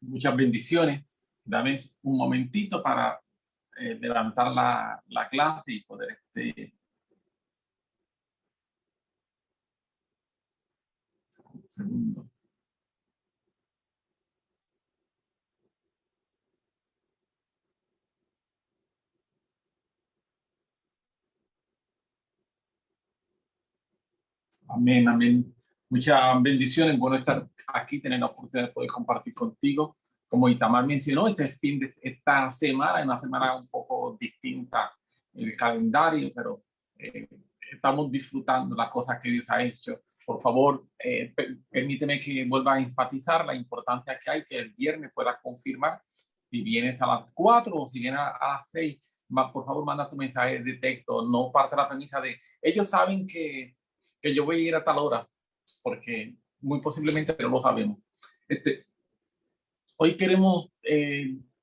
Muchas bendiciones. Dame un momentito para levantar la clase y poder un segundo. Amén, amén. Muchas bendiciones. Bueno estar aquí, tener la oportunidad de poder compartir contigo. Como Itamar mencionó, esta semana es una semana un poco distinta en el calendario, pero estamos disfrutando las cosas que Dios ha hecho. Por favor, permíteme que vuelva a enfatizar la importancia que hay que el viernes pueda confirmar si vienes a las 4 o si vienes a las 6. Por favor, manda tu mensaje de texto. No parte la premisa de ellos saben que yo voy a ir a tal hora, porque muy posiblemente no lo sabemos. Hoy queremos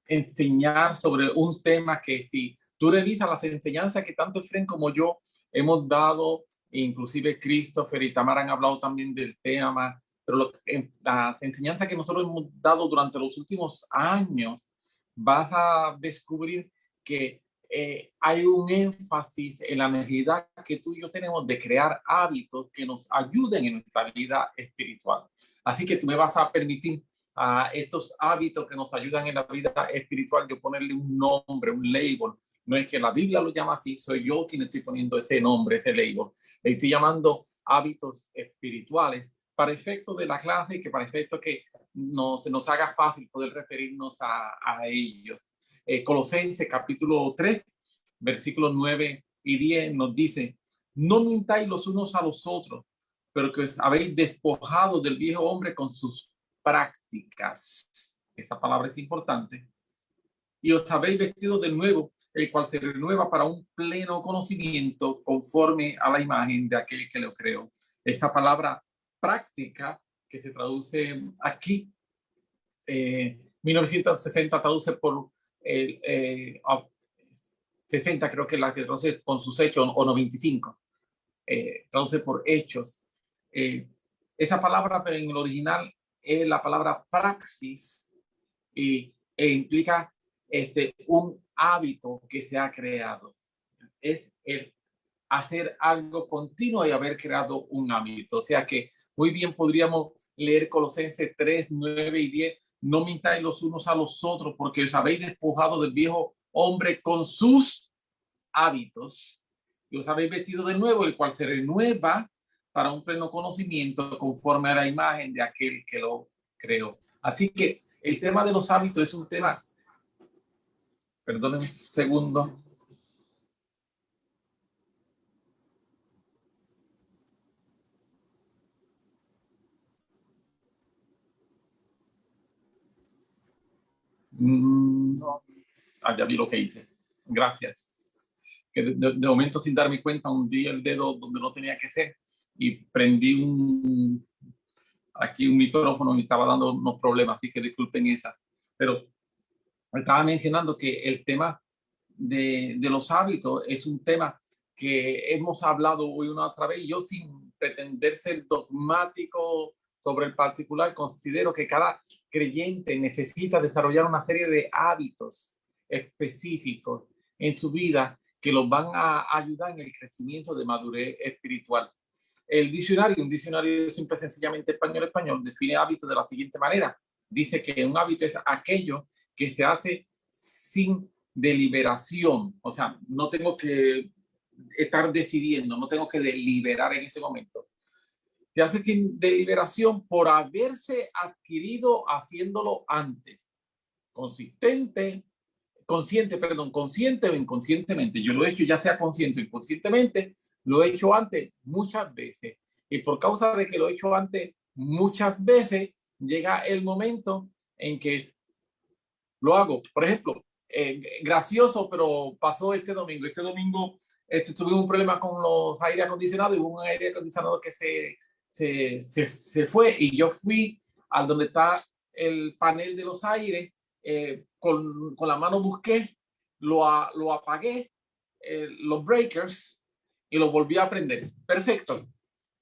enseñar sobre un tema que si tú revisas las enseñanzas que tanto Efren como yo hemos dado, inclusive Christopher y Tamara han hablado también del tema, pero las enseñanzas que nosotros hemos dado durante los últimos años, vas a descubrir que hay un énfasis en la necesidad que tú y yo tenemos de crear hábitos que nos ayuden en nuestra vida espiritual. Así que tú me vas a permitir a estos hábitos que nos ayudan en la vida espiritual, yo ponerle un nombre, un label. No es que la Biblia lo llama así, soy yo quien estoy poniendo ese nombre, ese label. Le estoy llamando hábitos espirituales para efecto de la clase y que para efecto que se nos haga fácil poder referirnos a ellos. Colosenses capítulo 3, versículos 9 y 10 nos dice: no mintáis los unos a los otros, pero que os habéis despojado del viejo hombre con sus prácticas. Esa palabra es importante. Y os habéis vestido de nuevo, el cual se renueva para un pleno conocimiento conforme a la imagen de aquel que lo creó. Esa palabra práctica que se traduce aquí, 1960 traduce por 60, creo que la que traduce con sus hechos, o 95, traduce por hechos. Esa palabra, pero en el original es la palabra praxis e implica un hábito que se ha creado. Es el hacer algo continuo y haber creado un hábito. O sea que muy bien podríamos leer Colosenses 3, 9 y 10. No mintáis los unos a los otros, porque os habéis despojado del viejo hombre con sus hábitos y os habéis vestido de nuevo, el cual se renueva para un pleno conocimiento conforme a la imagen de aquel que lo creó. Así que el tema de los hábitos es un tema, perdonen un segundo. Ya vi lo que hice. Gracias. Que de momento, sin darme cuenta, hundí el dedo donde no tenía que ser y prendí aquí un micrófono y estaba dando unos problemas, así que disculpen esa. Pero estaba mencionando que el tema de los hábitos es un tema que hemos hablado hoy una otra vez, y yo, sin pretender ser dogmático sobre el particular, considero que cada creyente necesita desarrollar una serie de hábitos específicos en su vida que los van a ayudar en el crecimiento de madurez espiritual. Un diccionario simple, sencillamente español, define hábito de la siguiente manera. Dice que un hábito es aquello que se hace sin deliberación. O sea, no tengo que estar decidiendo, no tengo que deliberar en ese momento. Se hace sin deliberación por haberse adquirido haciéndolo antes. Consciente o inconscientemente. Yo lo he hecho ya sea consciente o inconscientemente, lo he hecho antes muchas veces. Y por causa de que lo he hecho antes muchas veces, llega el momento en que lo hago. Por ejemplo, gracioso, pero pasó este domingo. Este domingo tuvimos un problema con los aire acondicionados y hubo un aire acondicionado que se fue, y yo fui al donde está el panel de los aires, con la mano busqué, lo apagué, los breakers, y lo volví a prender. Perfecto.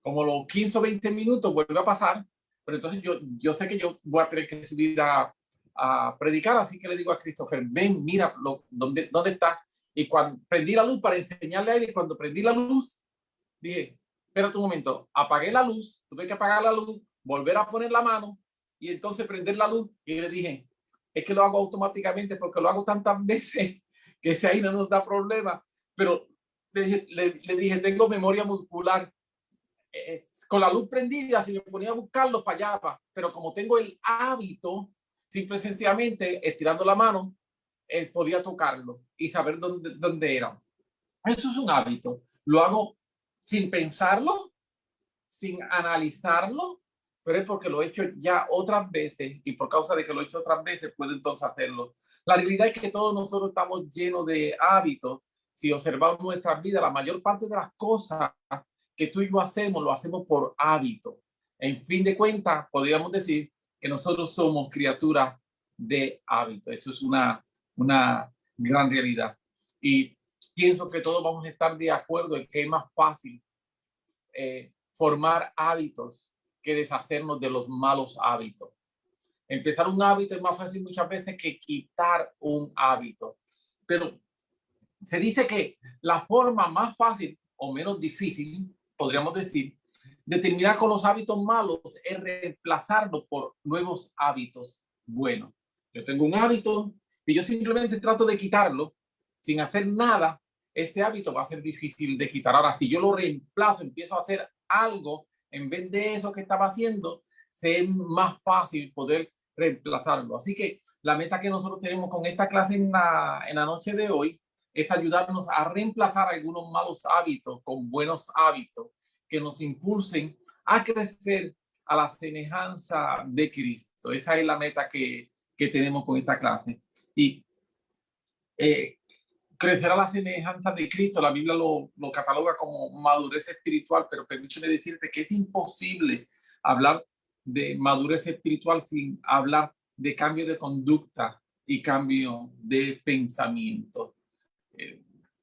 Como los 15 o 20 minutos vuelve a pasar, pero entonces yo sé que yo voy a tener que subir a predicar, así que le digo a Christopher, ven, mira, ¿dónde está? Y cuando prendí la luz para enseñarle a él, y cuando prendí la luz, dije, espérate un momento, apagué la luz, tuve que apagar la luz, volver a poner la mano y entonces prender la luz. Y le dije, es que lo hago automáticamente porque lo hago tantas veces que ese ahí no nos da problema. Pero le dije, tengo memoria muscular. Con la luz prendida, si me ponía a buscarlo, fallaba. Pero como tengo el hábito, simple y sencillamente, estirando la mano, podía tocarlo y saber dónde era. Eso es un hábito. Lo hago sin pensarlo, sin analizarlo, pero es porque lo he hecho ya otras veces y por causa de que lo he hecho otras veces puedo entonces hacerlo. La realidad es que todos nosotros estamos llenos de hábitos. Si observamos nuestras vidas, la mayor parte de las cosas que tú y yo hacemos, lo hacemos por hábito. En fin de cuentas, podríamos decir que nosotros somos criaturas de hábito. Eso es una gran realidad. Y pienso que todos vamos a estar de acuerdo en que es más fácil formar hábitos que deshacernos de los malos hábitos. Empezar un hábito es más fácil muchas veces que quitar un hábito. Pero se dice que la forma más fácil o menos difícil, podríamos decir, de terminar con los hábitos malos es reemplazarlos por nuevos hábitos buenos. Yo tengo un hábito y yo simplemente trato de quitarlo sin hacer nada. Este hábito va a ser difícil de quitar. Ahora, si yo lo reemplazo, empiezo a hacer algo en vez de eso que estaba haciendo, es más fácil poder reemplazarlo. Así que la meta que nosotros tenemos con esta clase en la noche de hoy es ayudarnos a reemplazar algunos malos hábitos con buenos hábitos que nos impulsen a crecer a la semejanza de Cristo. Esa es la meta que tenemos con esta clase. Y crecer a la semejanza de Cristo, la Biblia lo cataloga como madurez espiritual, pero permíteme decirte que es imposible hablar de madurez espiritual sin hablar de cambio de conducta y cambio de pensamiento.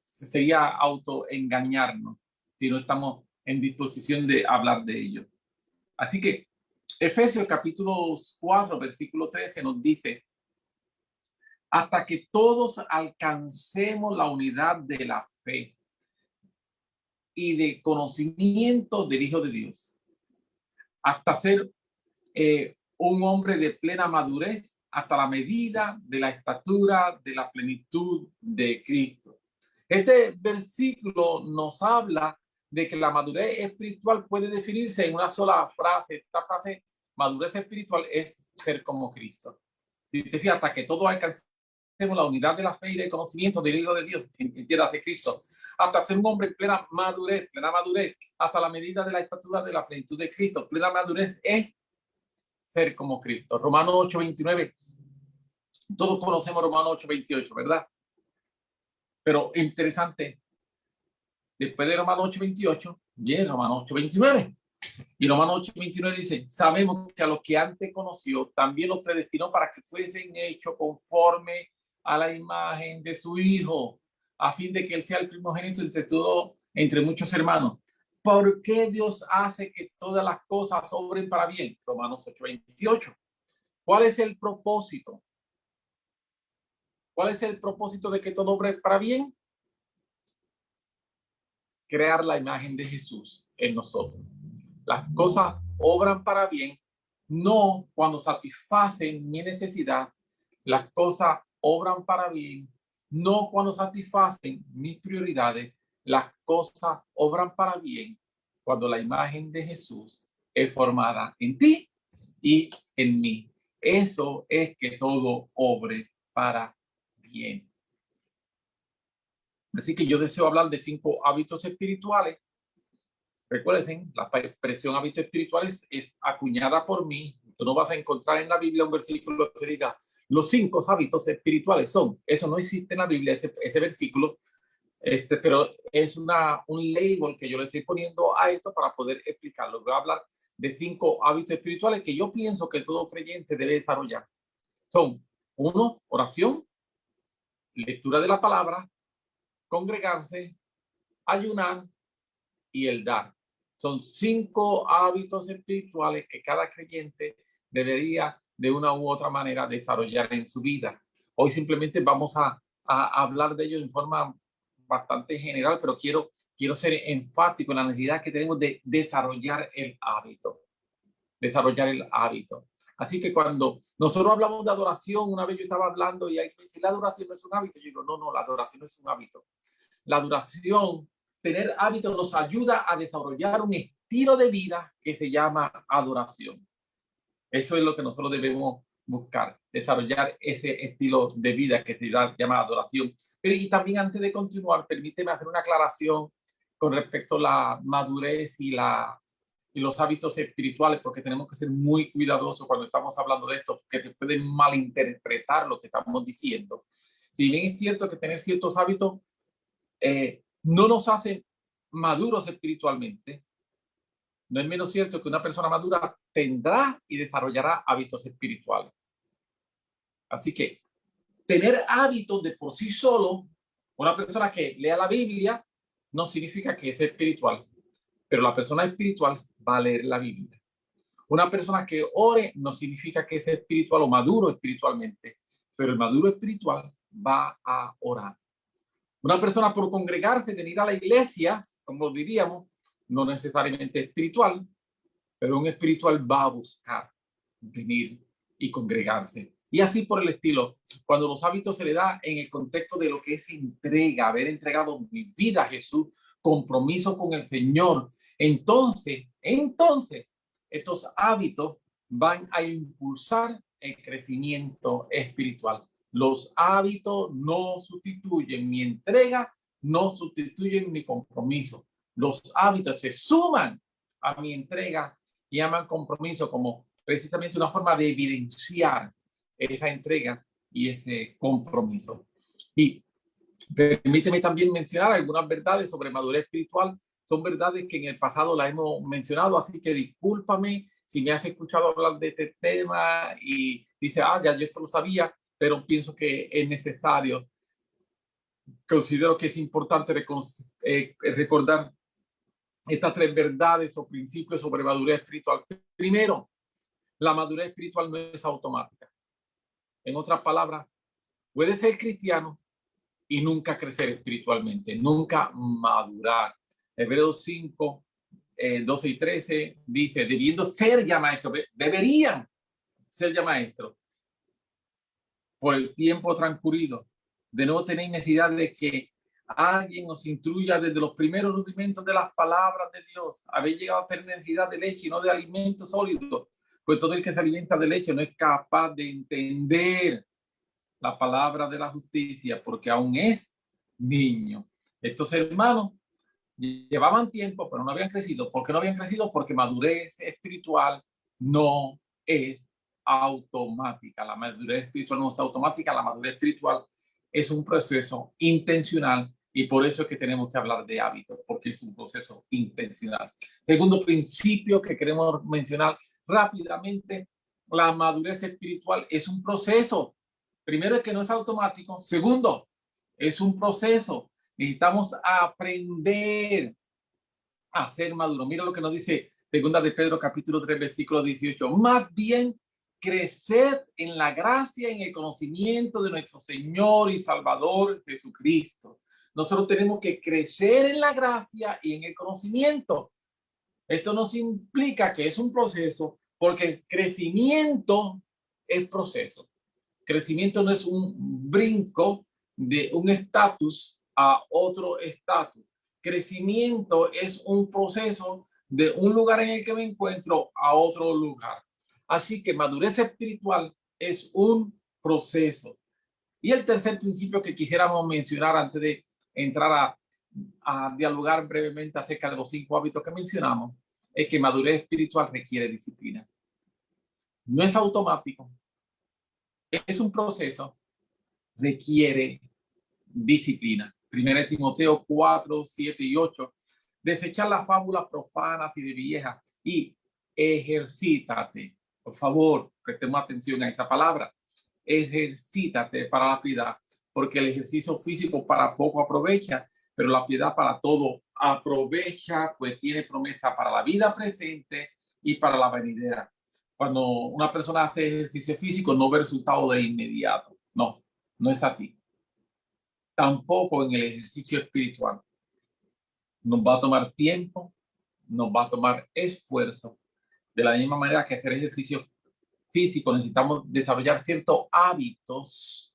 Sería autoengañarnos si no estamos en disposición de hablar de ello. Así que Efesios capítulo 4, versículo 13 nos dice, hasta que todos alcancemos la unidad de la fe y del conocimiento del Hijo de Dios, hasta ser un hombre de plena madurez, hasta la medida de la estatura de la plenitud de Cristo. Este versículo nos habla de que la madurez espiritual puede definirse en una sola frase. Esta frase, madurez espiritual, es ser como Cristo. Si te fijas, hasta que todos alcancemos la unidad de la fe y del conocimiento del Hijo de Dios, entiendas de Cristo, hasta ser un hombre en plena madurez, hasta la medida de la estatura de la plenitud de Cristo. Plena madurez es ser como Cristo. Romanos 8:29. Todos conocemos Romanos 8:28, ¿verdad? Pero interesante, después de Romanos 8:28, viene Romanos 8:29. Y Romanos 8:29 dice, sabemos que a los que antes conoció, también los predestinó para que fuesen hechos conforme a la imagen de su Hijo, a fin de que él sea el primogénito entre muchos hermanos. ¿Por qué Dios hace que todas las cosas obren para bien? Romanos 8:28. ¿Cuál es el propósito? ¿Cuál es el propósito de que todo obre para bien? Crear la imagen de Jesús en nosotros. Las cosas obran para bien, no cuando satisfacen mi necesidad. Las cosas obran para bien, no cuando satisfacen mis prioridades. Las cosas obran para bien cuando la imagen de Jesús es formada en ti y en mí. Eso es que todo obre para bien. Así que yo deseo hablar de 5 hábitos espirituales. Recuerden, la expresión hábitos espirituales es acuñada por mí. Tú no vas a encontrar en la Biblia un versículo que diga los 5 hábitos espirituales son. Eso no existe en la Biblia, ese versículo. Pero es un label que yo le estoy poniendo a esto para poder explicarlo. Voy a hablar de 5 hábitos espirituales que yo pienso que todo creyente debe desarrollar. Son 1, oración, lectura de la palabra, congregarse, ayunar y el dar. Son 5 hábitos espirituales que cada creyente debería de una u otra manera desarrollar en su vida. Hoy simplemente vamos a hablar de ello en forma bastante general, pero quiero ser enfático en la necesidad que tenemos de desarrollar el hábito. Desarrollar el hábito. Así que cuando nosotros hablamos de adoración, una vez yo estaba hablando y alguien me dice, la adoración no es un hábito. Yo digo, no, la adoración no es un hábito. La adoración, tener hábitos nos ayuda a desarrollar un estilo de vida que se llama adoración. Eso es lo que nosotros debemos buscar, desarrollar ese estilo de vida que se llama adoración. Y también antes de continuar, permíteme hacer una aclaración con respecto a la madurez y los hábitos espirituales, porque tenemos que ser muy cuidadosos cuando estamos hablando de esto, porque se puede malinterpretar lo que estamos diciendo. Si bien es cierto que tener ciertos hábitos no nos hacen maduros espiritualmente, no es menos cierto que una persona madura tendrá y desarrollará hábitos espirituales. Así que tener hábitos de por sí solo, una persona que lea la Biblia no significa que es espiritual, pero la persona espiritual va a leer la Biblia. Una persona que ore no significa que es espiritual o maduro espiritualmente, pero el maduro espiritual va a orar. Una persona por congregarse, venir a la iglesia, como diríamos, no necesariamente espiritual, pero un espiritual va a buscar venir y congregarse. Y así por el estilo, cuando los hábitos se le da en el contexto de lo que es entrega, haber entregado mi vida a Jesús, compromiso con el Señor, entonces, estos hábitos van a impulsar el crecimiento espiritual. Los hábitos no sustituyen mi entrega, no sustituyen mi compromiso. Los hábitos se suman a mi entrega y llaman compromiso como precisamente una forma de evidenciar esa entrega y ese compromiso. Y permíteme también mencionar algunas verdades sobre madurez espiritual. Son verdades que en el pasado las hemos mencionado, así que discúlpame si me has escuchado hablar de este tema y dice, ya yo eso lo sabía, pero pienso que es necesario. Considero que es importante recordar estas tres verdades o principios sobre madurez espiritual. Primero, la madurez espiritual no es automática. En otras palabras, puedes ser cristiano y nunca crecer espiritualmente, nunca madurar. Hebreos 5, 12 y 13 dice, debiendo ser ya maestros, deberían ser ya maestros por el tiempo transcurrido, de no tener necesidad de que alguien nos instruya desde los primeros rudimentos de las palabras de Dios. Habéis llegado a tener necesidad de leche y no de alimento sólido, pues todo el que se alimenta de leche no es capaz de entender la palabra de la justicia, porque aún es niño. Estos hermanos llevaban tiempo, pero no habían crecido. ¿Por qué no habían crecido? Porque madurez espiritual no es automática. La madurez espiritual no es automática. La madurez espiritual es un proceso intencional y por eso es que tenemos que hablar de hábitos, porque es un proceso intencional. Segundo principio que queremos mencionar rápidamente, la madurez espiritual es un proceso. Primero es que no es automático. Segundo, es un proceso. Necesitamos aprender a ser maduros. Mira lo que nos dice Segunda de Pedro, capítulo 3, versículo 18. Más bien, crecer en la gracia y en el conocimiento de nuestro Señor y Salvador Jesucristo. Nosotros tenemos que crecer en la gracia y en el conocimiento. Esto nos implica que es un proceso, porque crecimiento es proceso. Crecimiento no es un brinco de un estatus a otro estatus. Crecimiento es un proceso de un lugar en el que me encuentro a otro lugar. Así que madurez espiritual es un proceso. Y el tercer principio que quisiéramos mencionar antes de entrar a dialogar brevemente acerca de los 5 hábitos que mencionamos es que madurez espiritual requiere disciplina. No es automático. Es un proceso, requiere disciplina. 1 Timoteo 4, 7 y 8. Desechar las fábulas profanas y de viejas y ejercítate. Por favor, prestemos atención a esta palabra. Ejercítate para la piedad, porque el ejercicio físico para poco aprovecha, pero la piedad para todo aprovecha, pues tiene promesa para la vida presente y para la venidera. Cuando una persona hace ejercicio físico no ve resultado de inmediato. No, no es así. Tampoco en el ejercicio espiritual. Nos va a tomar tiempo, nos va a tomar esfuerzo. De la misma manera que hacer ejercicio físico, necesitamos desarrollar ciertos hábitos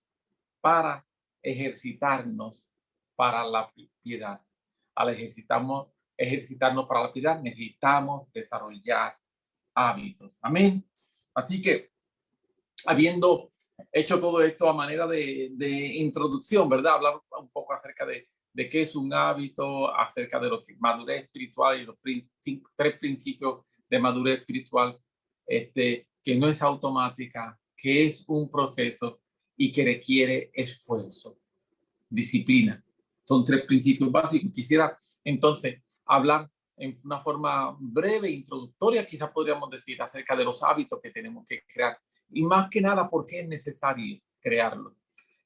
para ejercitarnos para la piedad. Al ejercitarnos para la piedad, necesitamos desarrollar hábitos. Amén. Así que, habiendo hecho todo esto a manera de introducción, ¿verdad? Hablar un poco acerca de qué es un hábito, acerca de lo que madurez espiritual y los tres principios de madurez espiritual, que no es automática, que es un proceso y que requiere esfuerzo, disciplina. Son tres principios básicos. Quisiera entonces hablar en una forma breve, introductoria, quizás podríamos decir, acerca de los hábitos que tenemos que crear. Y más que nada, ¿por qué es necesario crearlos?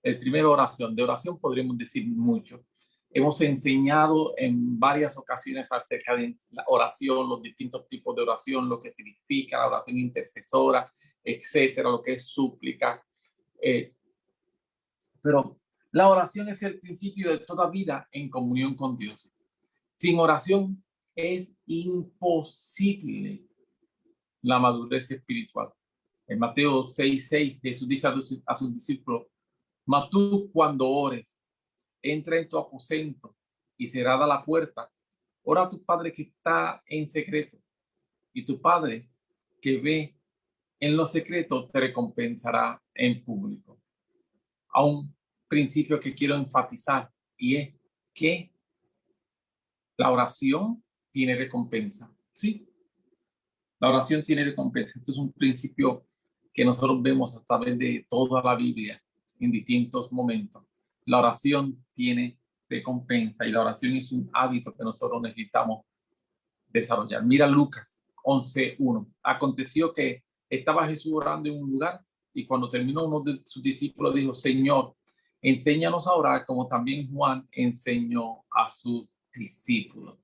El primero, oración. De oración podríamos decir mucho. Hemos enseñado en varias ocasiones acerca de la oración, los distintos tipos de oración, lo que significa la oración intercesora, etcétera, lo que es súplica. Pero la oración es el principio de toda vida en comunión con Dios. Sin oración es imposible la madurez espiritual. En Mateo 6:6, Jesús dice a sus discípulos: mas tú cuando ores, entra en tu aposento y cerrada la puerta, ora a tu Padre que está en secreto, y tu Padre que ve en lo secreto te recompensará en público. A un principio que quiero enfatizar, y es que la oración tiene recompensa. Sí, la oración tiene recompensa. Este es un principio que nosotros vemos a través de toda la Biblia en distintos momentos. La oración tiene recompensa y la oración es un hábito que nosotros necesitamos desarrollar. Mira Lucas 11:1. Aconteció que estaba Jesús orando en un lugar y cuando terminó, uno de sus discípulos dijo: Señor, enséñanos a orar como también Juan enseñó a sus discípulos.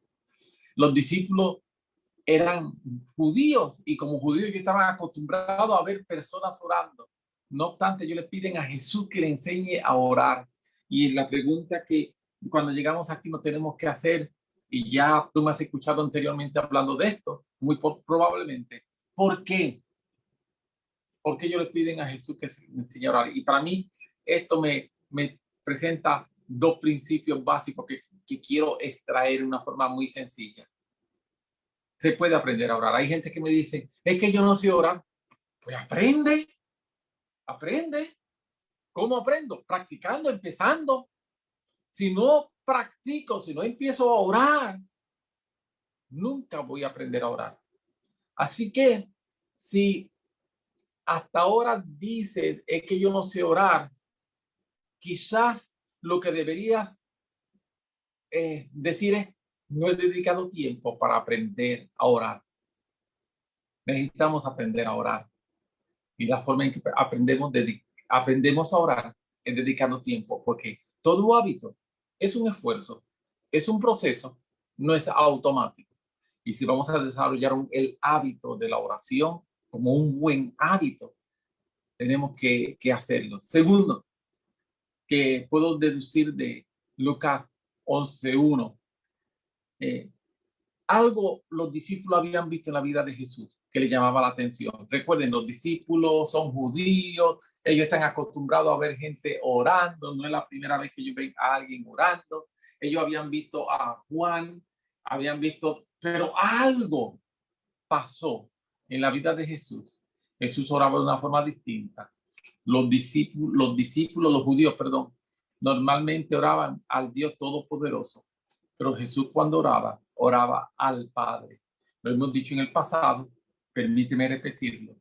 Los discípulos eran judíos y como judíos ellos estaban acostumbrados a ver personas orando. No obstante, ellos le piden a Jesús que le enseñe a orar. Y la pregunta que cuando llegamos aquí nos tenemos que hacer, y ya tú me has escuchado anteriormente hablando de esto, muy probablemente, ¿por qué? ¿Por qué ellos le piden a Jesús que le enseñe a orar? Y para mí esto me presenta dos principios básicos que quiero extraer de una forma muy sencilla. Se puede aprender a orar. Hay gente que me dice: es que yo no sé orar. Pues aprende, aprende. ¿Cómo aprendo? Practicando, empezando. Si no practico, si no empiezo a orar, nunca voy a aprender a orar. Así que si hasta ahora dices es que yo no sé orar, quizás lo que deberías decir es: no he dedicado tiempo para aprender a orar. Necesitamos aprender a orar. Y la forma en que aprendemos a orar es dedicando tiempo, porque todo hábito es un esfuerzo, es un proceso, no es automático. Y si vamos a desarrollar el hábito de la oración como un buen hábito, tenemos que hacerlo. Segundo, que puedo deducir de Lucas 11:1, algo los discípulos habían visto en la vida de Jesús que le llamaba la atención. Recuerden, los discípulos son judíos, ellos están acostumbrados a ver gente orando, no es la primera vez que ellos ven a alguien orando. Ellos habían visto a Juan, habían visto, pero algo pasó en la vida de Jesús. Jesús oraba de una forma distinta. Los judíos, perdón, normalmente oraban al Dios Todopoderoso, pero Jesús cuando oraba, oraba al Padre. Lo hemos dicho en el pasado, permíteme repetirlo.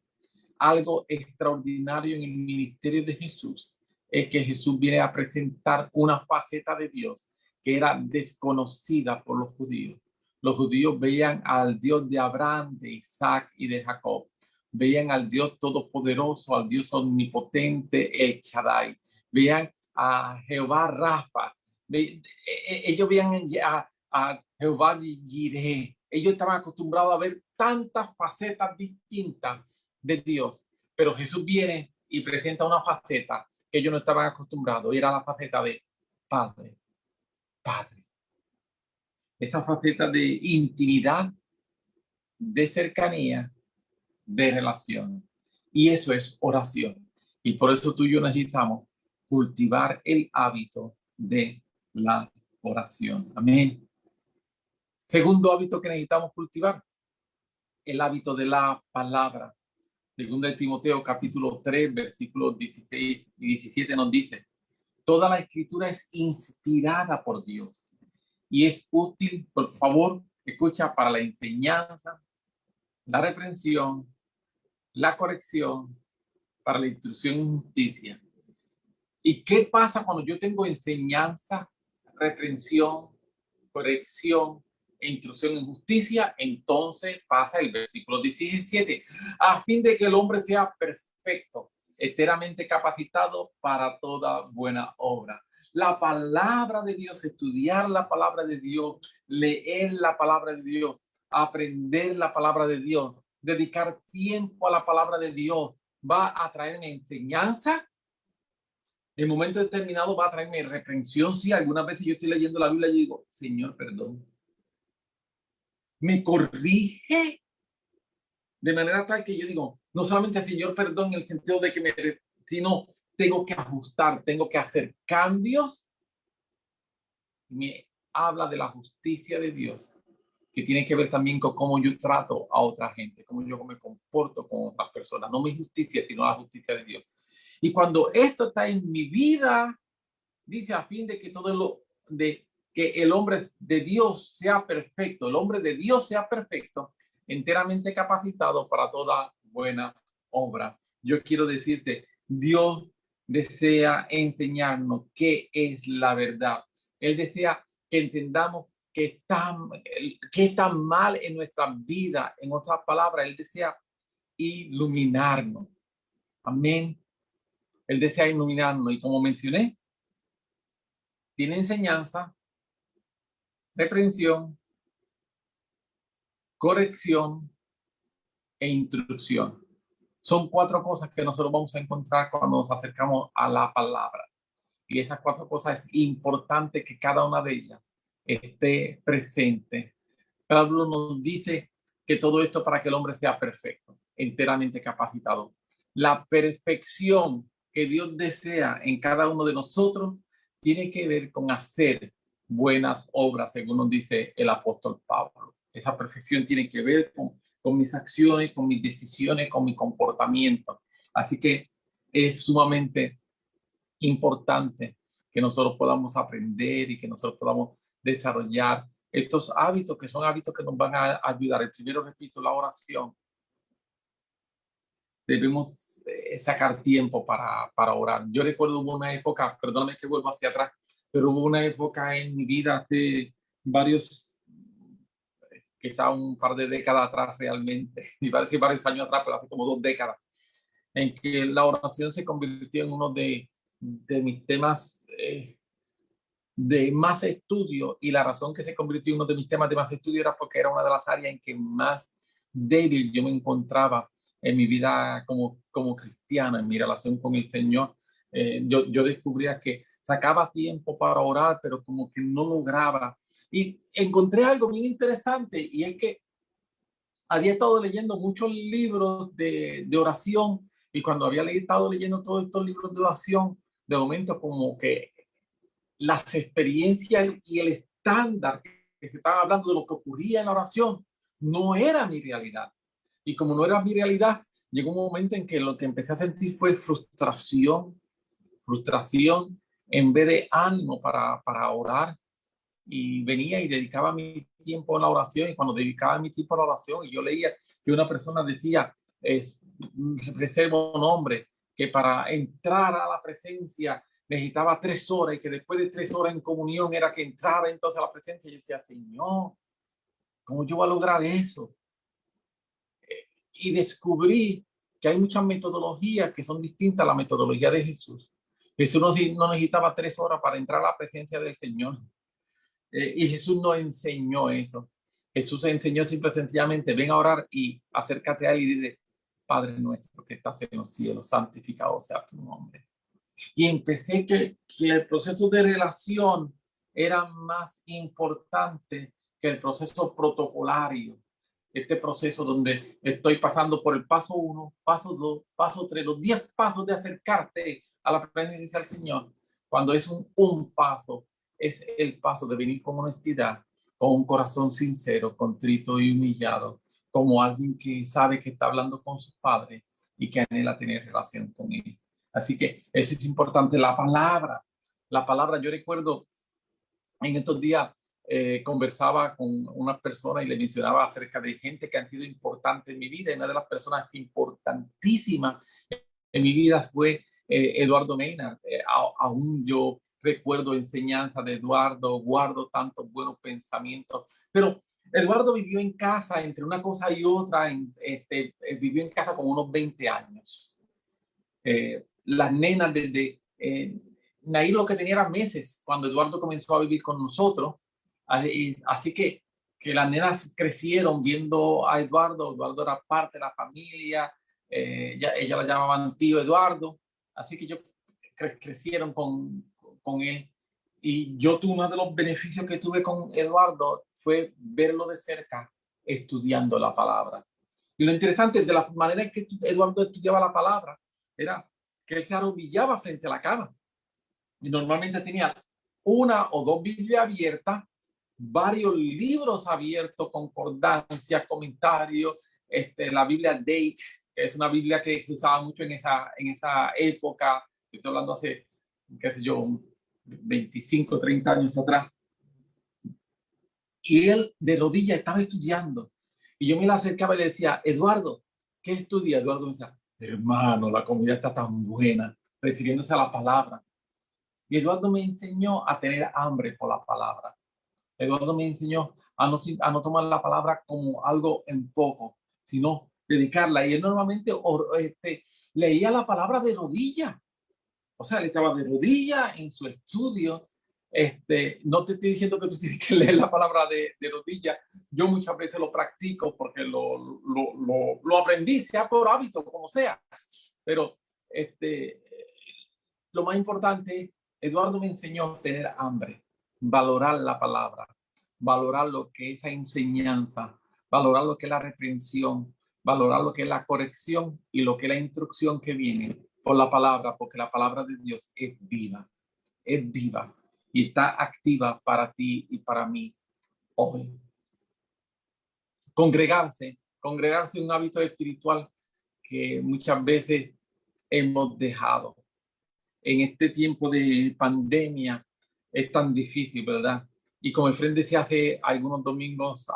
Algo extraordinario en el ministerio de Jesús es que Jesús viene a presentar una faceta de Dios que era desconocida por los judíos. Los judíos veían al Dios de Abraham, de Isaac y de Jacob. Veían al Dios todopoderoso, al Dios omnipotente, el Shaddai. Veían a Jehová Rafa. Ellos veían a Jehová Jireh. Ellos estaban acostumbrados a ver tantas facetas distintas de Dios. Pero Jesús viene y presenta una faceta que ellos no estaban acostumbrados, y era la faceta de Padre, Padre. Esa faceta de intimidad, de cercanía, de relación. Y eso es oración. Y por eso tú y yo necesitamos cultivar el hábito de la oración. Amén. Segundo hábito que necesitamos cultivar, el hábito de la palabra. Segundo de Timoteo capítulo 3, versículos 16 y 17 nos dice: toda la escritura es inspirada por Dios y es útil, por favor, escucha, para la enseñanza, la reprensión, la corrección, para la instrucción en justicia. ¿Y qué pasa cuando yo tengo enseñanza, reprensión, corrección e instrucción en justicia? Entonces pasa el versículo 17, a fin de que el hombre sea perfecto, enteramente capacitado para toda buena obra. La palabra de Dios, estudiar la palabra de Dios, leer la palabra de Dios, aprender la palabra de Dios, dedicar tiempo a la palabra de Dios, va a traerme enseñanza. En momento determinado va a traerme reprensión. Sí, algunas veces yo estoy leyendo la Biblia y digo, Señor, perdón. Me corrige de manera tal que yo digo, no solamente Señor, perdón, en el sentido de que sino tengo que ajustar, tengo que hacer cambios. Me habla de la justicia de Dios, que tiene que ver también con cómo yo trato a otra gente, cómo yo me comporto con otras personas. No mi justicia, sino la justicia de Dios. Y cuando esto está en mi vida, dice, a fin de que que el hombre de Dios sea perfecto, el hombre de Dios sea perfecto, enteramente capacitado para toda buena obra. Yo quiero decirte, Dios desea enseñarnos qué es la verdad. Él desea que entendamos que está mal en nuestra vida. En otras palabras, Él desea iluminarnos. Amén. Él desea iluminarnos. Y como mencioné, tiene enseñanza, reprensión, corrección e instrucción. Son 4 cosas que nosotros vamos a encontrar cuando nos acercamos a la palabra. Y esas 4 cosas es importante que cada una de ellas esté presente. Pablo nos dice que todo esto para que el hombre sea perfecto, enteramente capacitado. La perfección que Dios desea en cada uno de nosotros tiene que ver con hacer buenas obras, según nos dice el apóstol Pablo. Esa perfección tiene que ver con mis acciones, con mis decisiones, con mi comportamiento. Así que es sumamente importante que nosotros podamos aprender y que nosotros podamos desarrollar estos hábitos, que son hábitos que nos van a ayudar. El primero, repito, la oración. Debemos sacar tiempo para orar. Yo recuerdo una época, perdóname que vuelva hacia atrás, pero hubo una época en mi vida hace quizá un par de décadas atrás realmente, iba a decir varios años atrás, pero hace como 2 décadas, en que la oración se convirtió en uno de mis temas de más estudio, y la razón que se convirtió en uno de mis temas de más estudio era porque era una de las áreas en que más débil yo me encontraba en mi vida como cristiano, en mi relación con el Señor. Yo descubría que sacaba tiempo para orar, pero como que no lograba. Y encontré algo bien interesante, y es que había estado leyendo muchos libros de oración, y cuando había estado leyendo todos estos libros de oración, de momento como que las experiencias y el estándar que se estaba hablando de lo que ocurría en la oración no era mi realidad. Y como no era mi realidad, llegó un momento en que lo que empecé a sentir fue frustración en vez de ánimo para orar. Y venía y dedicaba mi tiempo a la oración, y cuando dedicaba mi tiempo a la oración y yo leía que una persona decía, reservo un hombre que para entrar a la presencia necesitaba 3 horas, y que después de 3 horas en comunión era que entraba entonces a la presencia. Y yo decía, Señor, ¿cómo yo voy a lograr eso? Y descubrí que hay muchas metodologías que son distintas a la metodología de Jesús. Jesús no necesitaba 3 horas para entrar a la presencia del Señor. Y Jesús no enseñó eso. Jesús enseñó simple y sencillamente, ven a orar y acércate a él y dile, Padre nuestro que estás en los cielos, santificado sea tu nombre. Y empecé que el proceso de relación era más importante que el proceso protocolario. Este proceso donde estoy pasando por el paso 1, paso 2, paso 3, los 10 pasos de acercarte a la presencia del Señor. Cuando es un paso, es el paso de venir con honestidad, con un corazón sincero, contrito y humillado, como alguien que sabe que está hablando con su Padre y que anhela tener relación con Él. Así que eso es importante, la palabra. La palabra, yo recuerdo en estos días conversaba con una persona y le mencionaba acerca de gente que han sido importantes en mi vida. Y una de las personas importantísimas en mi vida fue Eduardo Mena. Aún yo recuerdo enseñanza de Eduardo, guardo tantos buenos pensamientos, pero Eduardo vivió en casa entre una cosa y otra, vivió en casa como unos 20 años. Las nenas desde Nair lo que tenía eran meses cuando Eduardo comenzó a vivir con nosotros. Así que las nenas crecieron viendo a Eduardo. Eduardo era parte de la familia. Ella la llamaban tío Eduardo. Así que crecieron con él. Y yo tuve uno de los beneficios que tuve con Eduardo fue verlo de cerca estudiando la palabra. Y lo interesante es de la manera en que Eduardo estudiaba la palabra era que él se arrodillaba frente a la cama y normalmente tenía una o dos Biblias abiertas, varios libros abiertos, concordancias, comentarios, la Biblia Date, que es una Biblia que se usaba mucho en esa época, estoy hablando hace, qué sé yo, 25, 30 años atrás. Y él de rodillas estaba estudiando. Y yo me la acercaba y le decía, Eduardo, ¿qué estudia? Eduardo me decía, hermano, la comida está tan buena, refiriéndose a la palabra. Y Eduardo me enseñó a tener hambre por la palabra. Eduardo me enseñó a no tomar la palabra como algo en poco, sino dedicarla. Y él normalmente leía la palabra de rodillas. O sea, él estaba de rodillas en su estudio. No te estoy diciendo que tú tienes que leer la palabra de rodillas. Yo muchas veces lo practico porque lo aprendí, sea por hábito, como sea. Pero lo más importante es, Eduardo me enseñó a tener hambre, valorar la palabra, valorar lo que es esa enseñanza, valorar lo que es la reprensión, valorar lo que es la corrección y lo que es la instrucción que viene por la palabra, porque la palabra de Dios es viva y está activa para ti y para mí hoy. Congregarse es un hábito espiritual que muchas veces hemos dejado. En este tiempo de pandemia es tan difícil, ¿verdad? Y como Efraín decía hace algunos domingos,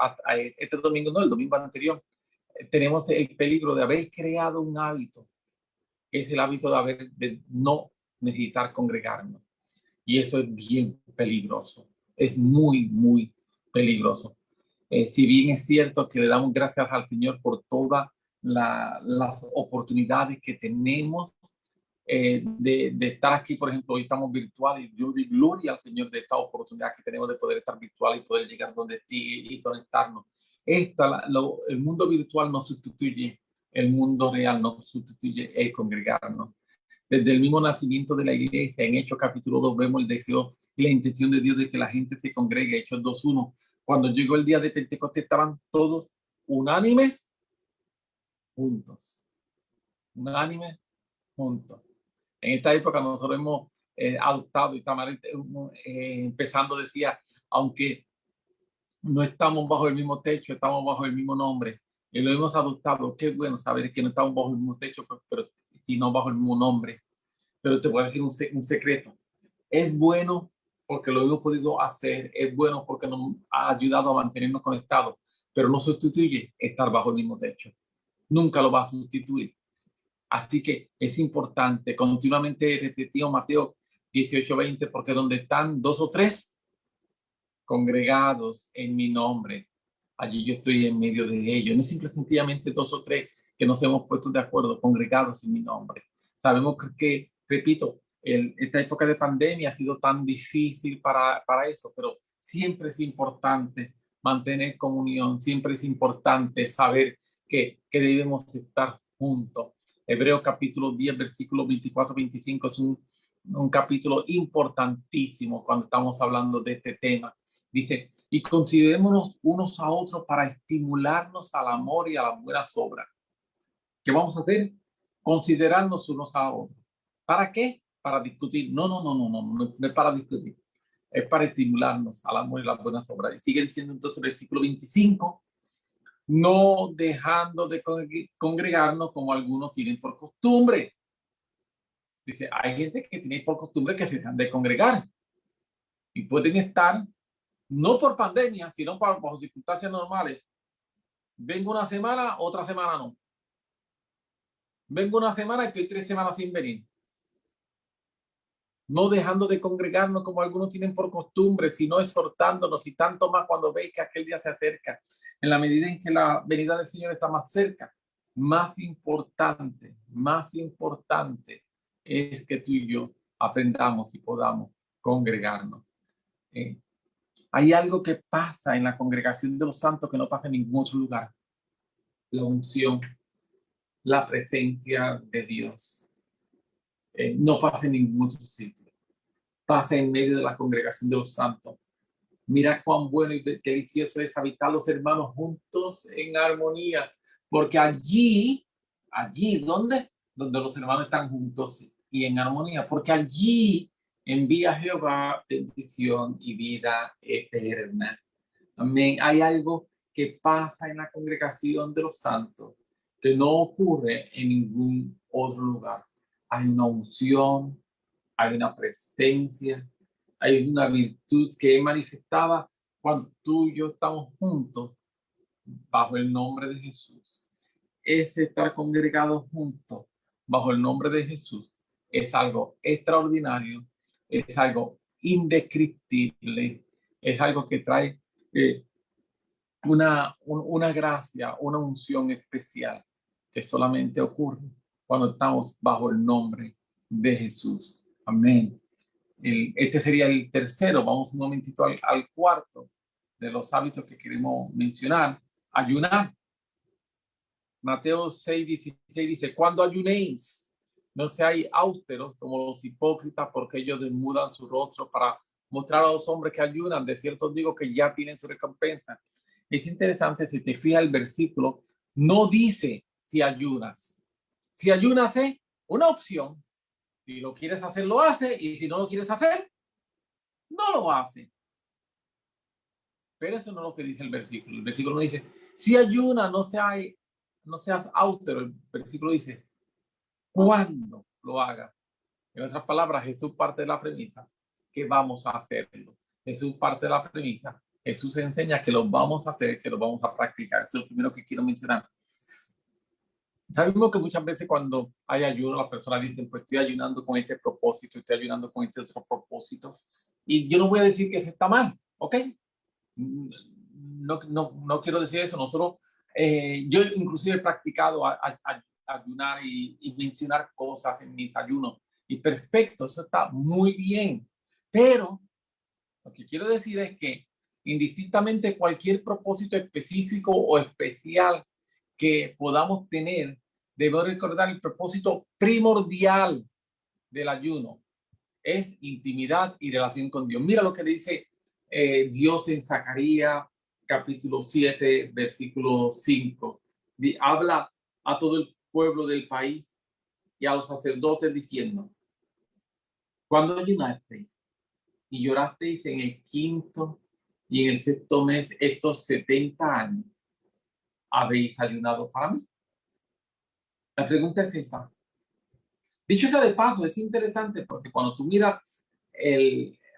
este domingo no, el domingo anterior, tenemos el peligro de haber creado un hábito, que es el hábito de no necesitar congregarnos. Y eso es bien peligroso, es muy, muy peligroso. Si bien es cierto que le damos gracias al Señor por todas las oportunidades que tenemos de estar aquí, por ejemplo, hoy estamos virtual y yo doy gloria al Señor de esta oportunidad que tenemos de poder estar virtual y poder llegar donde ti y conectarnos. El mundo virtual no sustituye el mundo real, no sustituye el congregarnos. Desde el mismo nacimiento de la iglesia, en Hechos capítulo 2, vemos el deseo y la intención de Dios de que la gente se congregue. Hechos 2:1. Cuando llegó el día de Pentecostés, estaban todos unánimes juntos. Unánimes juntos. En esta época nosotros hemos adoptado, y Tamara empezando decía, aunque no estamos bajo el mismo techo, estamos bajo el mismo nombre, y lo hemos adoptado. Qué bueno saber que no estamos bajo el mismo techo, pero sino bajo el mismo nombre. Pero te voy a decir un secreto. Es bueno porque lo hemos podido hacer, es bueno porque nos ha ayudado a mantenernos conectados, pero no sustituye estar bajo el mismo techo. Nunca lo va a sustituir. Así que es importante, continuamente repetimos Mateo 18:20, porque donde están dos o tres congregados en mi nombre, allí yo estoy en medio de ellos. No es simple sencillamente dos o tres que nos hemos puesto de acuerdo, congregados en mi nombre. Sabemos que repito, esta época de pandemia ha sido tan difícil para eso, pero siempre es importante mantener comunión, siempre es importante saber que debemos estar juntos. Hebreos capítulo 10, versículos 24-25 es un capítulo importantísimo cuando estamos hablando de este tema. Dice, y considerémonos unos a otros para estimularnos al amor y a las buenas obras. ¿Qué vamos a hacer? Considerarnos unos a otros. ¿Para qué? Para discutir. No es para discutir. Es para estimularnos al amor y las buenas obras. Y sigue diciendo entonces el versículo 25, no dejando de congregarnos como algunos tienen por costumbre. Dice, hay gente que tiene por costumbre que se dejan de congregar y pueden estar, no por pandemia, sino bajo circunstancias normales. Vengo una semana, otra semana no. Vengo una semana y estoy 3 semanas sin venir. No dejando de congregarnos como algunos tienen por costumbre, sino exhortándonos, y tanto más cuando veis que aquel día se acerca. En la medida en que la venida del Señor está más cerca, más importante es que tú y yo aprendamos y podamos congregarnos. Hay algo que pasa en la congregación de los santos que no pasa en ningún otro lugar. La unción, la presencia de Dios. No pasa en ningún otro sitio. Pasa en medio de la congregación de los santos. Mira cuán bueno y delicioso es habitar los hermanos juntos en armonía, porque allí, ¿dónde? Donde los hermanos están juntos y en armonía, porque allí envía Jehová bendición y vida eterna. Amén. Hay algo que pasa en la congregación de los santos que no ocurre en ningún otro lugar. Hay una unción, hay una presencia, hay una virtud que es manifestada cuando tú y yo estamos juntos bajo el nombre de Jesús. Es estar congregados juntos bajo el nombre de Jesús. Es algo extraordinario, es algo indescriptible, es algo que trae una gracia, una unción especial que solamente ocurre cuando estamos bajo el nombre de Jesús. Amén. Este sería el tercero. Vamos un momentito al cuarto de los hábitos que queremos mencionar. Ayunar. Mateo 6:16 dice, cuando ayunéis, no seáis austeros como los hipócritas, porque ellos desmudan su rostro para mostrar a los hombres que ayunan. De cierto os digo que ya tienen su recompensa. Es interesante, si te fijas el versículo, no dice si ayunas. Si ayunas es una opción. Si lo quieres hacer, lo hace. Y si no lo quieres hacer, no lo hace. Pero eso no es lo que dice el versículo. El versículo no dice, si ayuna, no seas austero. El versículo dice, cuando lo haga. En otras palabras, Jesús parte de la premisa que vamos a hacerlo. Jesús parte de la premisa. Jesús enseña que lo vamos a hacer, que lo vamos a practicar. Eso es lo primero que quiero mencionar. Sabemos que muchas veces cuando hay ayuno, las personas dicen, pues estoy ayunando con este propósito, estoy ayunando con este otro propósito. Y yo no voy a decir que eso está mal, ¿ok? No quiero decir eso. Nosotros, yo inclusive he practicado ayunar y mencionar cosas en mis ayunos. Y perfecto, eso está muy bien. Pero lo que quiero decir es que indistintamente cualquier propósito específico o especial que podamos tener, debemos recordar el propósito primordial del ayuno. Es intimidad y relación con Dios. Mira lo que dice Dios en Zacarías capítulo 7, versículo 5. Habla a todo el pueblo del país y a los sacerdotes diciendo, cuando ayunasteis y llorasteis en el quinto y en el sexto mes, estos 70 años, habéis ayunado para mí. La pregunta es esa. Dicho sea de paso, es interesante porque cuando tú miras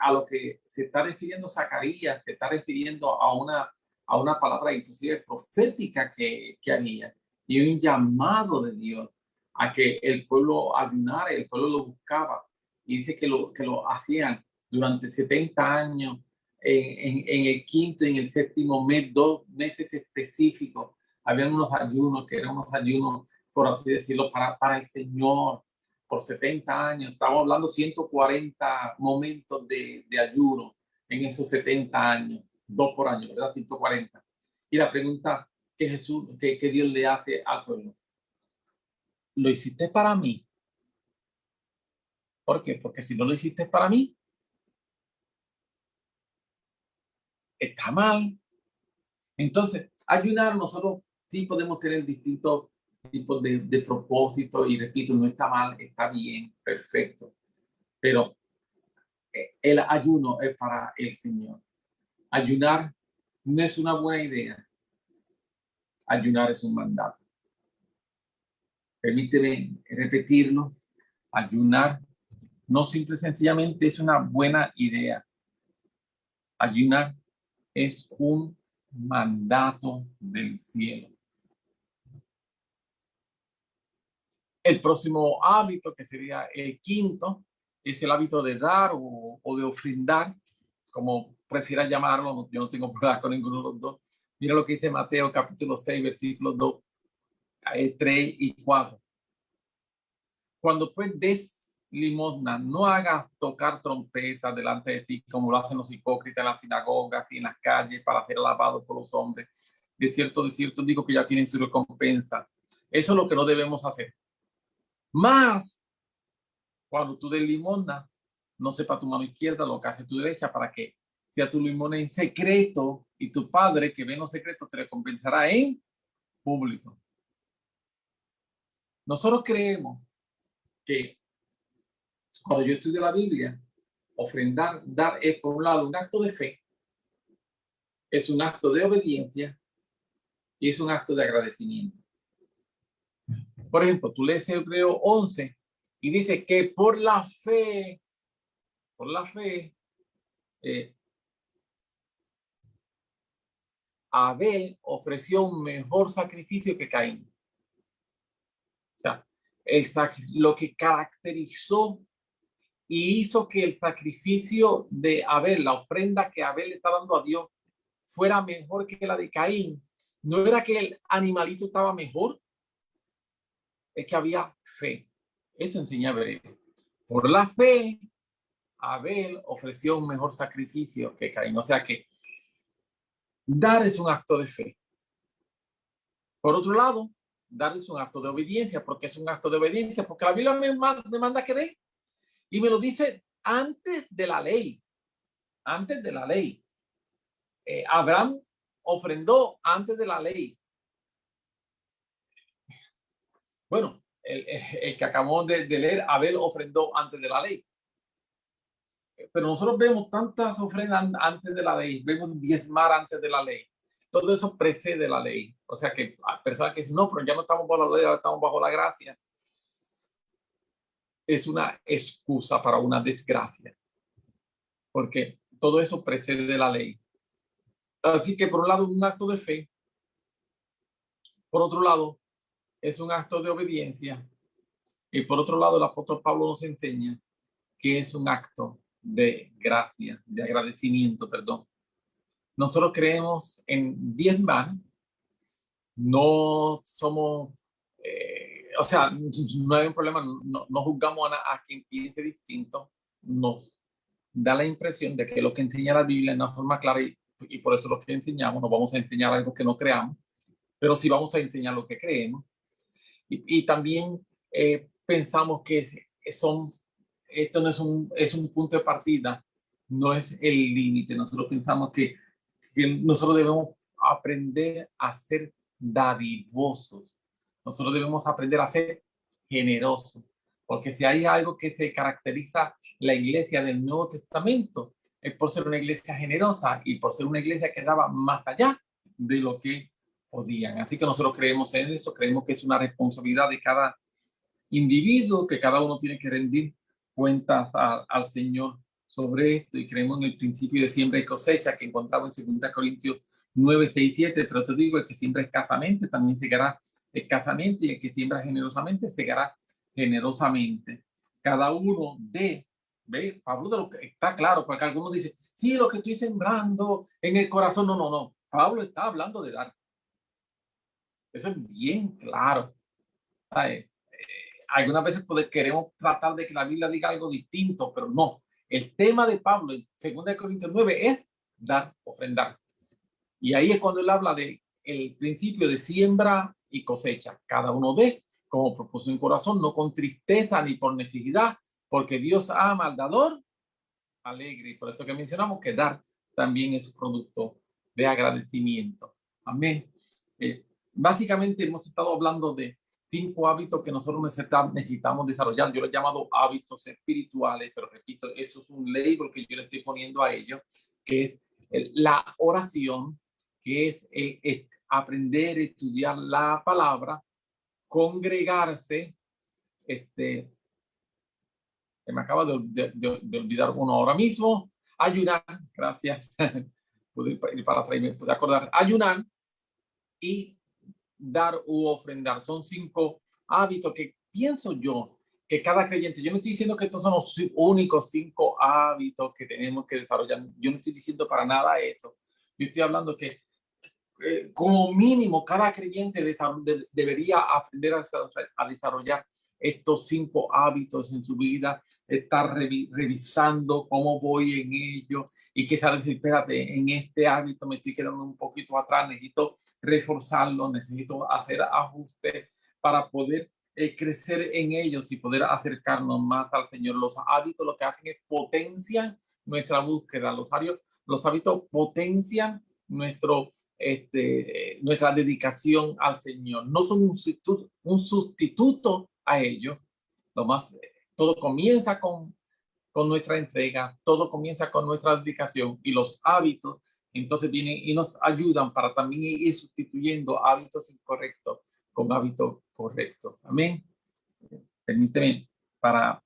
a lo que se está refiriendo Zacarías, se está refiriendo a una palabra inclusive profética que había y un llamado de Dios a que el pueblo ayunara, el pueblo lo buscaba y dice que lo hacían durante 70 años en el quinto y en el séptimo mes, 2 meses específicos. Habían unos ayunos que eran unos ayunos, por así decirlo, para el Señor por 70 años. Estamos hablando 140 momentos de ayuno en esos 70 años, 2 por año, ¿verdad? 140. Y la pregunta que Dios le hace al pueblo, lo hiciste para mí. ¿Por qué? Porque si no lo hiciste para mí, está mal. Entonces, ayunar, nosotros sí podemos tener distintos tipos de propósitos y repito, no está mal, está bien, perfecto. Pero el ayuno es para el Señor. Ayunar no es una buena idea. Ayunar es un mandato. Permíteme repetirlo. Ayunar no simple y sencillamente es una buena idea. Ayunar es un mandato del cielo. El próximo hábito, que sería el quinto, es el hábito de dar o de ofrendar, como prefieras llamarlo. Yo no tengo problema con ninguno de los dos. Mira lo que dice Mateo capítulo 6, versículos 2, 3 y 4. Cuando pues des limosna, no hagas tocar trompetas delante de ti como lo hacen los hipócritas en las sinagogas y en las calles para ser alabados por los hombres. De cierto, digo que ya tienen su recompensa. Eso es lo que no debemos hacer. Más, cuando tú des limosna, no sepa tu mano izquierda lo que hace tu derecha, para que sea tu limosna en secreto y tu Padre que ve en los secretos te recompensará en público. Nosotros creemos que cuando yo estudio la Biblia, ofrendar, dar es por un lado un acto de fe, es un acto de obediencia y es un acto de agradecimiento. Por ejemplo, tú lees Hebreo 11 y dice que por la fe, Abel ofreció un mejor sacrificio que Caín. O sea, lo que caracterizó y hizo que el sacrificio de Abel, la ofrenda que Abel le está dando a Dios, fuera mejor que la de Caín, no era que el animalito estaba mejor, es que había fe. Eso enseña Hebreo. Por la fe, Abel ofreció un mejor sacrificio que Caín. O sea que dar es un acto de fe. Por otro lado, dar es un acto de obediencia. ¿Por qué es un acto de obediencia? Porque la Biblia me manda que dé. Y me lo dice antes de la ley. Antes de la ley. Abraham ofrendó antes de la ley. Bueno, el que acabamos de leer, Abel ofrendó antes de la ley. Pero nosotros vemos tantas ofrendas antes de la ley, vemos diezmar antes de la ley. Todo eso precede la ley. O sea que hay personas que dicen, no, pero ya no estamos bajo la ley, ahora estamos bajo la gracia. Es una excusa para una desgracia. Porque todo eso precede la ley. Así que por un lado, un acto de fe. Por otro lado, es un acto de obediencia. Y por otro lado, el apóstol Pablo nos enseña que es un acto de gracia, de agradecimiento, perdón. Nosotros creemos en diezmar, no somos, o sea, no hay un problema, no juzgamos a quien piense distinto, nos da la impresión de que lo que enseña la Biblia es una forma clara y por eso lo que enseñamos, no vamos a enseñar algo que no creamos, pero sí vamos a enseñar lo que creemos. Y también pensamos que esto no es un punto de partida, no es el límite. Nosotros pensamos que nosotros debemos aprender a ser dadivosos. Nosotros debemos aprender a ser generosos. Porque si hay algo que se caracteriza la iglesia del Nuevo Testamento, es por ser una iglesia generosa y por ser una iglesia que daba más allá de lo que podían. Así que nosotros creemos en eso, creemos que es una responsabilidad de cada individuo, que cada uno tiene que rendir cuentas al Señor sobre esto, y creemos en el principio de siembra y cosecha que encontramos en 2 Corintios 9, 6, 7, pero te digo, el que siembra escasamente también segará escasamente, y el que siembra generosamente segará generosamente. Cada uno ve, Pablo de lo que está claro, porque algunos dicen, sí, lo que estoy sembrando en el corazón, no, Pablo está hablando de dar. Eso es bien claro. Algunas veces queremos tratar de que la Biblia diga algo distinto, pero no. El tema de Pablo en 2 Corintios 9 es dar, ofrendar. Y ahí es cuando él habla del principio de siembra y cosecha. Cada uno dé como propuso en corazón, no con tristeza ni por necesidad, porque Dios ama al dador alegre. Y por eso que mencionamos que dar también es producto de agradecimiento. Amén. Básicamente hemos estado hablando de 5 hábitos que nosotros necesitamos desarrollar. Yo lo he llamado hábitos espirituales, pero repito, eso es un label que yo le estoy poniendo a ellos, que es la oración, que es aprender a estudiar la palabra, congregarse, me acaba de olvidar uno ahora mismo, ayunar, gracias, pude ir para atrás y me pude acordar, ayunar y dar u ofrendar. Son 5 hábitos que pienso yo que cada creyente, yo no estoy diciendo que estos son los únicos 5 hábitos que tenemos que desarrollar, yo no estoy diciendo para nada eso, yo estoy hablando que como mínimo cada creyente debería aprender a desarrollar estos 5 hábitos en su vida, estar revisando cómo voy en ello y quizás decir, espérate, en este hábito me estoy quedando un poquito atrás, necesito reforzarlo, necesito hacer ajustes para poder crecer en ellos y poder acercarnos más al Señor. Los hábitos lo que hacen es potencian nuestra búsqueda, los hábitos potencian nuestra dedicación al Señor. No son un sustituto a ello. Todo comienza con nuestra entrega, todo comienza con nuestra dedicación y los hábitos entonces vienen y nos ayudan para también ir sustituyendo hábitos incorrectos con hábitos correctos. Amén. Permíteme para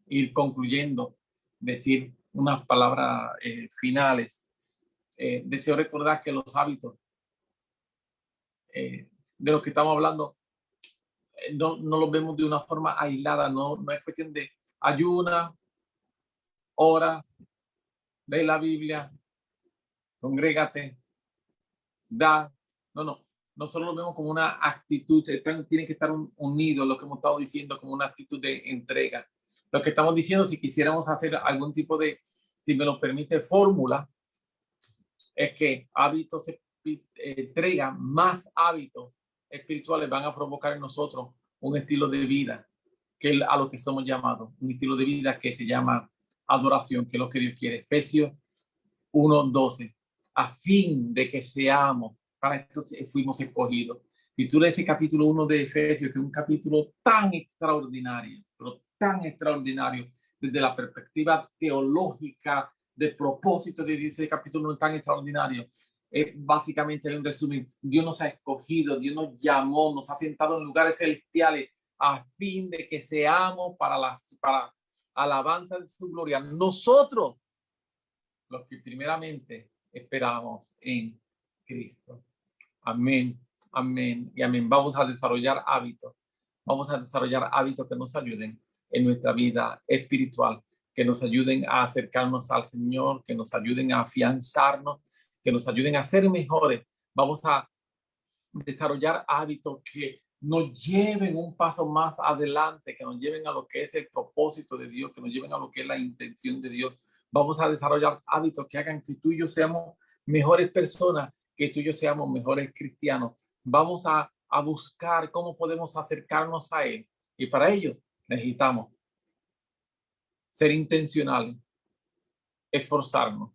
ir concluyendo, decir unas palabras finales. Deseo recordar que los hábitos de los que estamos hablando no los vemos de una forma aislada, no es cuestión de ayuna, ora, lee la Biblia, congrégate, da. No solo lo vemos como una actitud, tienen que estar unidos, lo que hemos estado diciendo, como una actitud de entrega. Lo que estamos diciendo, si quisiéramos hacer algún tipo de, si me lo permite, fórmula, es que hábitos entrega, más hábitos espirituales van a provocar en nosotros un estilo de vida que a lo que somos llamados, un estilo de vida que se llama adoración, que es lo que Dios quiere. Efesios 1:12, a fin de que seamos, para esto fuimos escogidos. Y tú lees ese capítulo 1 de Efesios, que es un capítulo tan extraordinario, pero tan extraordinario desde la perspectiva teológica del propósito de Dios. Ese capítulo no es tan extraordinario. Básicamente, en resumen, Dios nos ha escogido, Dios nos llamó, nos ha sentado en lugares celestiales a fin de que seamos para alabanza de su gloria. Nosotros, los que primeramente esperamos en Cristo. Amén, amén y amén. Vamos a desarrollar hábitos. Vamos a desarrollar hábitos que nos ayuden en nuestra vida espiritual, que nos ayuden a acercarnos al Señor, que nos ayuden a afianzarnos, que nos ayuden a ser mejores. Vamos a desarrollar hábitos que nos lleven un paso más adelante, que nos lleven a lo que es el propósito de Dios, que nos lleven a lo que es la intención de Dios. Vamos a desarrollar hábitos que hagan que tú y yo seamos mejores personas, que tú y yo seamos mejores cristianos. Vamos a buscar cómo podemos acercarnos a Él. Y para ello necesitamos ser intencionales, esforzarnos.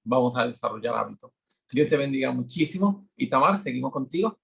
Vamos a desarrollar hábitos. Dios te bendiga muchísimo. Y Tamar, seguimos contigo.